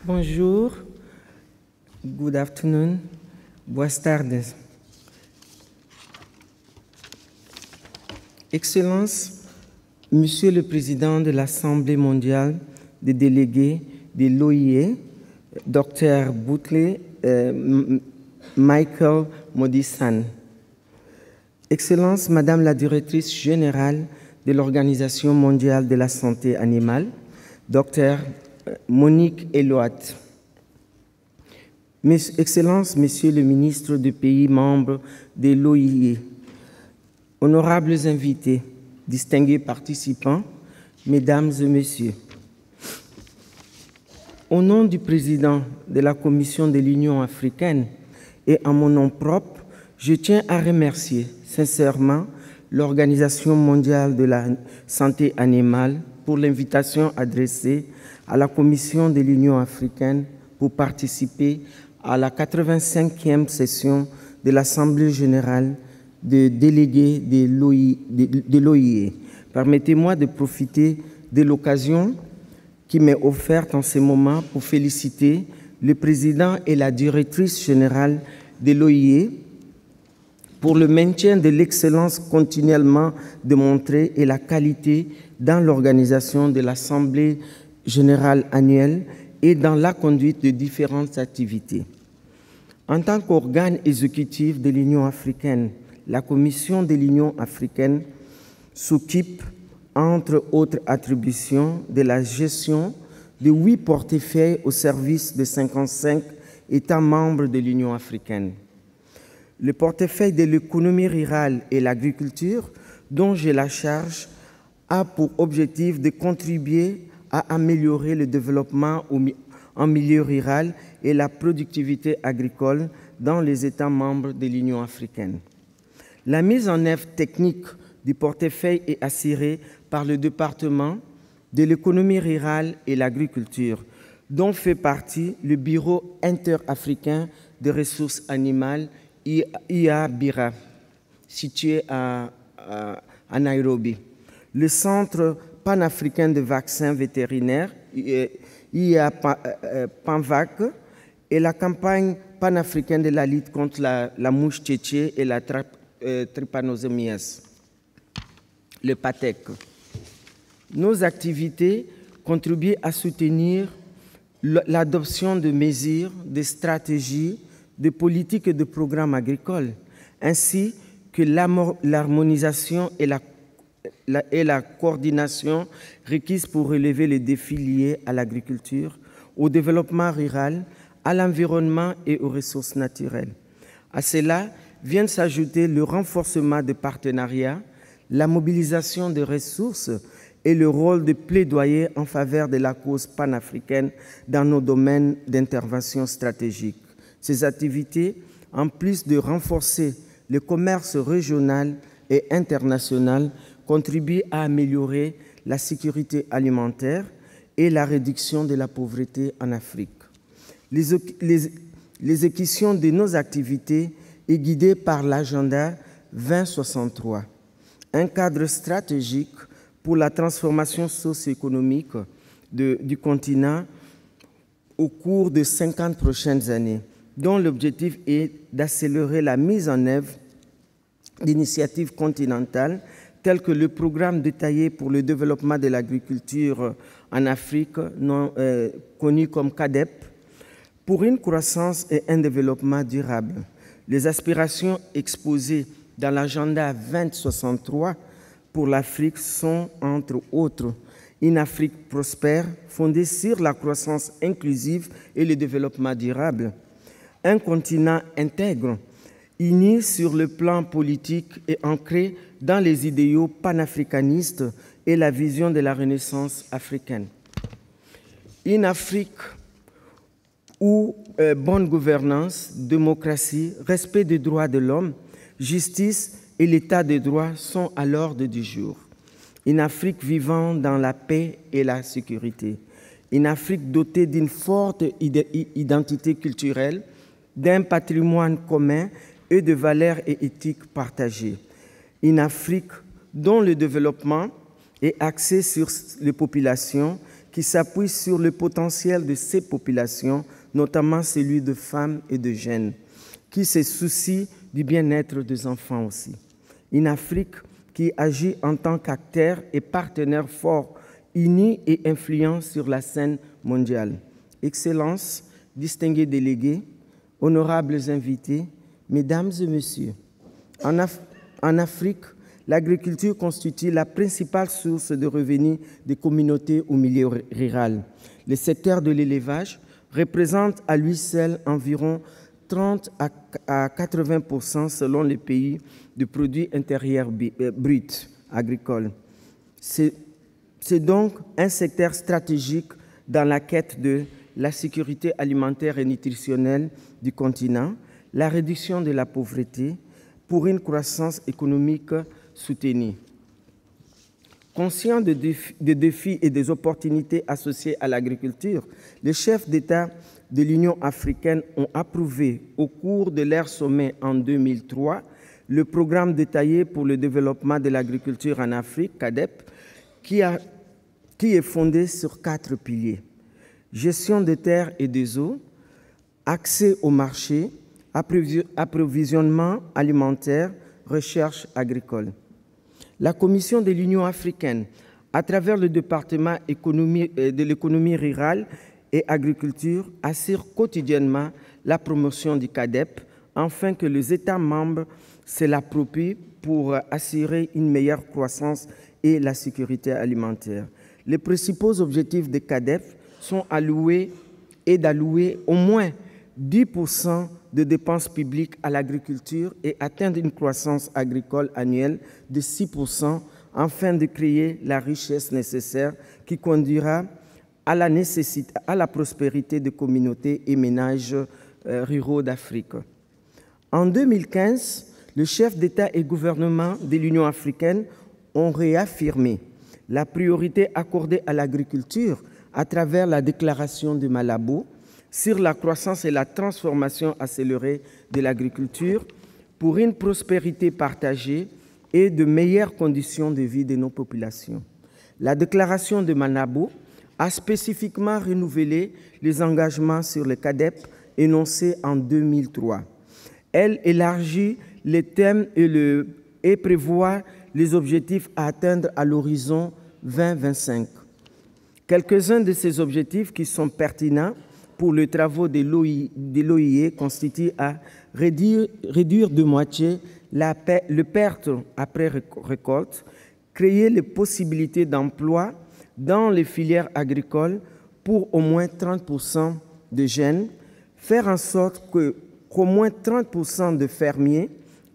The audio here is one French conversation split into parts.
Bonjour, good afternoon, boas tardes. Excellences, Monsieur le Président de l'Assemblée mondiale des délégués de l'OIE, Dr Boutle Michael Modisan. Excellences, Madame la Directrice générale de l'Organisation mondiale de la santé animale, Dr Monique Eloat. Excellences, Monsieur le ministre des pays membres de l'OIE, honorables invités, distingués participants, Mesdames et Messieurs, au nom du président de la Commission de l'Union africaine et en mon nom propre, je tiens à remercier sincèrement l'Organisation mondiale de la santé animale pour l'invitation adressée à la Commission de l'Union africaine pour participer à la 85e session de l'Assemblée générale des délégués de l'OIE. Permettez-moi de profiter de l'occasion qui m'est offerte en ce moment pour féliciter le président et la directrice générale de l'OIE pour le maintien de l'excellence continuellement démontrée et la qualité dans l'organisation de l'Assemblée générale annuelle et dans la conduite de différentes activités. En tant qu'organe exécutif de l'Union africaine, la Commission de l'Union africaine s'occupe, entre autres attributions, de la gestion de 8 portefeuilles au service de 55 États membres de l'Union africaine. Le portefeuille de l'économie rurale et l'agriculture, dont j'ai la charge, a pour objectif de contribuer à améliorer le développement en milieu rural et la productivité agricole dans les États membres de l'Union africaine. La mise en œuvre technique du portefeuille est assurée par le département de l'économie rurale et l'agriculture, dont fait partie le Bureau interafricain des ressources animales IA-BIRA, situé à Nairobi, le Centre panafricain de vaccins vétérinaires, IA-PANVAC, et la campagne panafricaine de la lutte contre la mouche tchétché et la trypanosomiase, le PATEC. Nos activités contribuent à soutenir l'adoption de mesures, de stratégies, de politiques et de programmes agricoles, ainsi que l'harmonisation et la coordination requises pour relever les défis liés à l'agriculture, au développement rural, à l'environnement et aux ressources naturelles. À cela viennent s'ajouter le renforcement des partenariats, la mobilisation des ressources et le rôle de plaidoyer en faveur de la cause panafricaine dans nos domaines d'intervention stratégique. Ces activités, en plus de renforcer le commerce régional et international, contribuent à améliorer la sécurité alimentaire et la réduction de la pauvreté en Afrique. L'exécution de nos activités est guidée par l'agenda 2063, un cadre stratégique pour la transformation socio-économique du continent au cours des 50 prochaines années, dont l'objectif est d'accélérer la mise en œuvre d'initiatives continentales telles que le programme détaillé pour le développement de l'agriculture en Afrique, connu comme CADEP, pour une croissance et un développement durable. Les aspirations exposées dans l'agenda 2063 pour l'Afrique sont, entre autres, une Afrique prospère, fondée sur la croissance inclusive et le développement durable, un continent intègre, uni sur le plan politique et ancré dans les idéaux panafricanistes et la vision de la Renaissance africaine. Une Afrique où bonne gouvernance, démocratie, respect des droits de l'homme, justice et l'état de droit sont à l'ordre du jour. Une Afrique vivant dans la paix et la sécurité. Une Afrique dotée d'une forte identité culturelle, d'un patrimoine commun et de valeurs et éthiques partagées. Une Afrique dont le développement est axé sur les populations qui s'appuie sur le potentiel de ces populations, notamment celui de femmes et de jeunes, qui se soucient du bien-être des enfants aussi. Une Afrique qui agit en tant qu'acteur et partenaire fort, uni et influent sur la scène mondiale. Excellences, distingués délégués, honorables invités, Mesdames et Messieurs, en Afrique, l'agriculture constitue la principale source de revenus des communautés au milieu rural. Le secteur de l'élevage représente à lui seul environ 30 à 80% selon les pays du produit intérieur brut agricole. C'est donc un secteur stratégique dans la quête de la sécurité alimentaire et nutritionnelle du continent, la réduction de la pauvreté pour une croissance économique soutenue. Conscient des défis et des opportunités associées à l'agriculture, les chefs d'État de l'Union africaine ont approuvé au cours de leur sommet en 2003 le programme détaillé pour le développement de l'agriculture en Afrique, CADEP, qui est fondé sur 4 piliers: gestion des terres et des eaux, accès au marché, approvisionnement alimentaire, recherche agricole. La Commission de l'Union africaine, à travers le département de l'économie rurale et agriculture, assure quotidiennement la promotion du CADEP, afin que les États membres se l'approprient pour assurer une meilleure croissance et la sécurité alimentaire. Les principaux objectifs du CADEP sont d'allouer au moins 10% de dépenses publiques à l'agriculture et atteindre une croissance agricole annuelle de 6% afin de créer la richesse nécessaire qui conduira à la prospérité des communautés et ménages ruraux d'Afrique. En 2015, les chefs d'État et gouvernement de l'Union africaine ont réaffirmé la priorité accordée à l'agriculture à travers la déclaration de Malabo sur la croissance et la transformation accélérée de l'agriculture pour une prospérité partagée et de meilleures conditions de vie de nos populations. La déclaration de Malabo a spécifiquement renouvelé les engagements sur le CADEP énoncés en 2003. Elle élargit les thèmes et prévoit les objectifs à atteindre à l'horizon 2025. Quelques-uns de ces objectifs qui sont pertinents pour les travaux de l'OIE constituent à réduire de moitié le perte après récolte, créer les possibilités d'emploi dans les filières agricoles pour au moins 30% de jeunes, faire en sorte qu'au moins 30% de fermiers,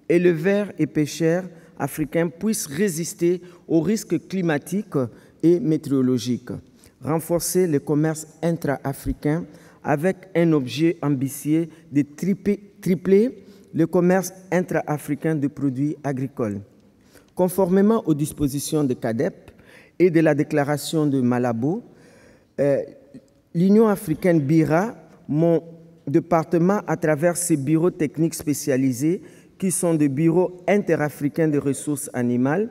éleveurs et pêcheurs africains puissent résister aux risques climatiques et météorologiques, renforcer le commerce intra-africain avec un objet ambitieux de tripler le commerce intra-africain de produits agricoles. Conformément aux dispositions de CADEP et de la déclaration de Malabo, l'Union africaine BIRA, mon département, à travers ses bureaux techniques spécialisés, qui sont des bureaux interafricains de ressources animales,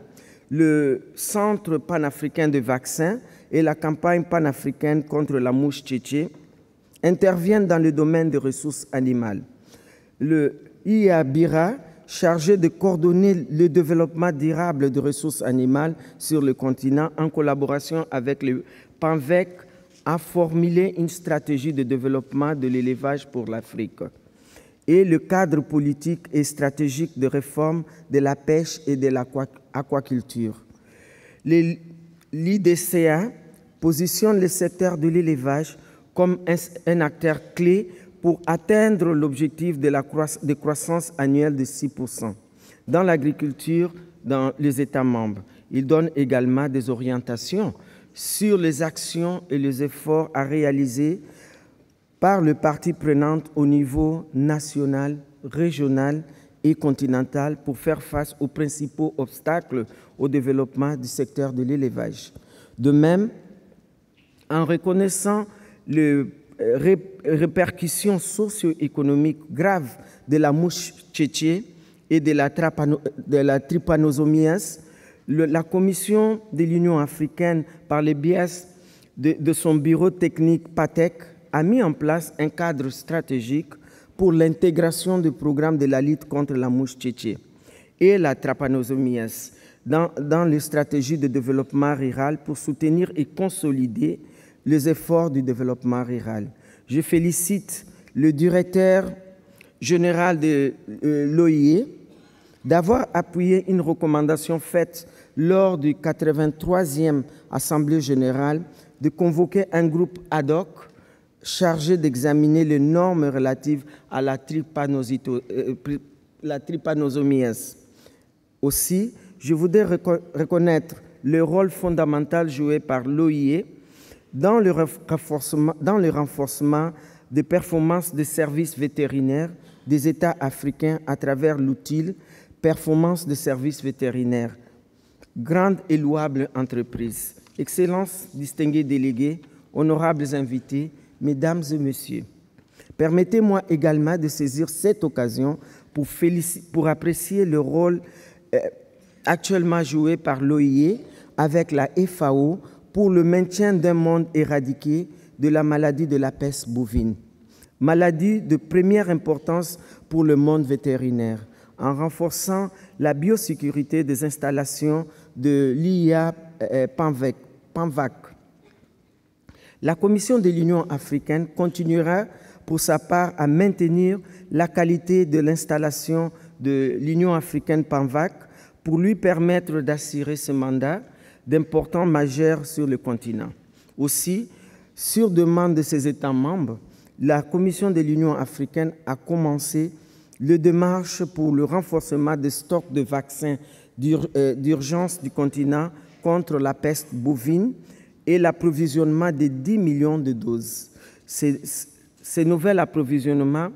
le Centre panafricain de vaccins et la campagne panafricaine contre la mouche tchétché, interviennent dans le domaine des ressources animales. Le IA-BIRA, chargé de coordonner le développement durable de ressources animales sur le continent en collaboration avec le PANVEC, a formulé une stratégie de développement de l'élevage pour l'Afrique et le cadre politique et stratégique de réforme de la pêche et de l'aquaculture. L'IDCA positionne le secteur de l'élevage comme un acteur clé pour atteindre l'objectif de croissance annuelle de 6% dans l'agriculture dans les États membres. Il donne également des orientations sur les actions et les efforts à réaliser par les parties prenantes au niveau national, régional et continental pour faire face aux principaux obstacles au développement du secteur de l'élevage. De même, en reconnaissant les répercussions socio-économiques graves de la mouche tchétché et de la trypanosomiase, la Commission de l'Union africaine, par le biais de son bureau technique PATEC a mis en place un cadre stratégique pour l'intégration du programme de la lutte contre la mouche tchétché et la trypanosomiase dans les stratégies de développement rural pour soutenir et consolider les efforts du développement rural. Je félicite le directeur général de l'OIE d'avoir appuyé une recommandation faite lors du 83e Assemblée générale de convoquer un groupe ad hoc chargé d'examiner les normes relatives à la trypanosomiase. Aussi, je voudrais reconnaître le rôle fondamental joué par l'OIE dans le renforcement des performances des services vétérinaires des États africains à travers l'outil Performance des services vétérinaires. Grande et louable entreprise. Excellences, distingués délégués, honorables invités, Mesdames et Messieurs, permettez-moi également de saisir cette occasion pour apprécier le rôle actuellement joué par l'OIE avec la FAO pour le maintien d'un monde éradiqué de la maladie de la peste bovine. Maladie de première importance pour le monde vétérinaire, en renforçant la biosécurité des installations de l'IA PANVAC. La Commission de l'Union africaine continuera pour sa part à maintenir la qualité de l'installation de l'Union africaine PANVAC pour lui permettre d'assurer ce mandat d'importants majeurs sur le continent. Aussi, sur demande de ses États membres, la Commission de l'Union africaine a commencé les démarches pour le renforcement des stocks de vaccins d'urgence du continent contre la peste bovine et l'approvisionnement de 10 millions de doses. Ces nouvel approvisionnement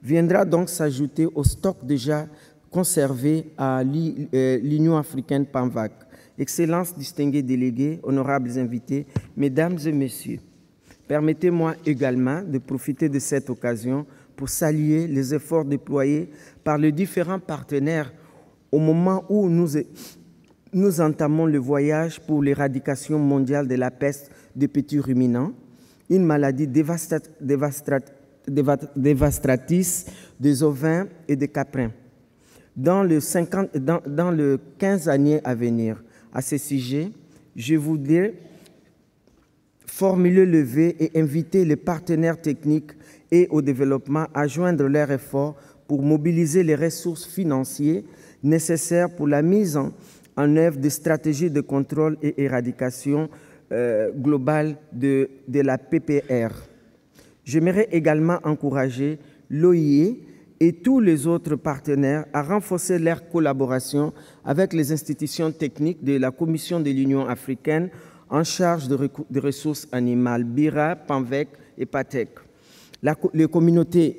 viendra donc s'ajouter au stock déjà conservé à l'Union africaine PANVAC. Excellences, distingués délégués, honorables invités, Mesdames et Messieurs, permettez-moi également de profiter de cette occasion pour saluer les efforts déployés par les différents partenaires au moment où nous entamons le voyage pour l'éradication mondiale de la peste des petits ruminants, une maladie dévastatrice des ovins et des caprins. Dans les 15 années à venir, à ce sujet, je voudrais formuler le vœu et inviter les partenaires techniques et au développement à joindre leurs efforts pour mobiliser les ressources financières nécessaires pour la mise en œuvre des stratégies de contrôle et éradication globale de la PPR. J'aimerais également encourager l'OIE et tous les autres partenaires à renforcer leur collaboration avec les institutions techniques de la Commission de l'Union africaine en charge des ressources animales, BIRA, PANVEC et PATEC, les communautés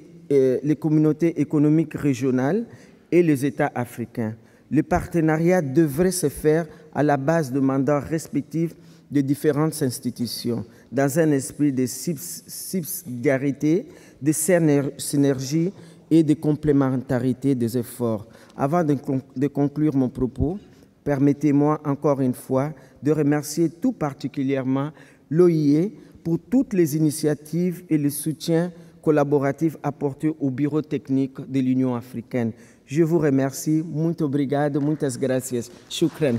économiques régionales et les États africains. Le partenariat devrait se faire à la base de mandats respectifs de différentes institutions, dans un esprit de subsidiarité, de synergie et de complémentarité des efforts. Avant de conclure mon propos, permettez-moi encore une fois de remercier tout particulièrement l'OIE pour toutes les initiatives et le soutien collaboratif apportés au bureau technique de l'Union africaine. Je vous remercie. Muito obrigado, muitas gracias. Shukran.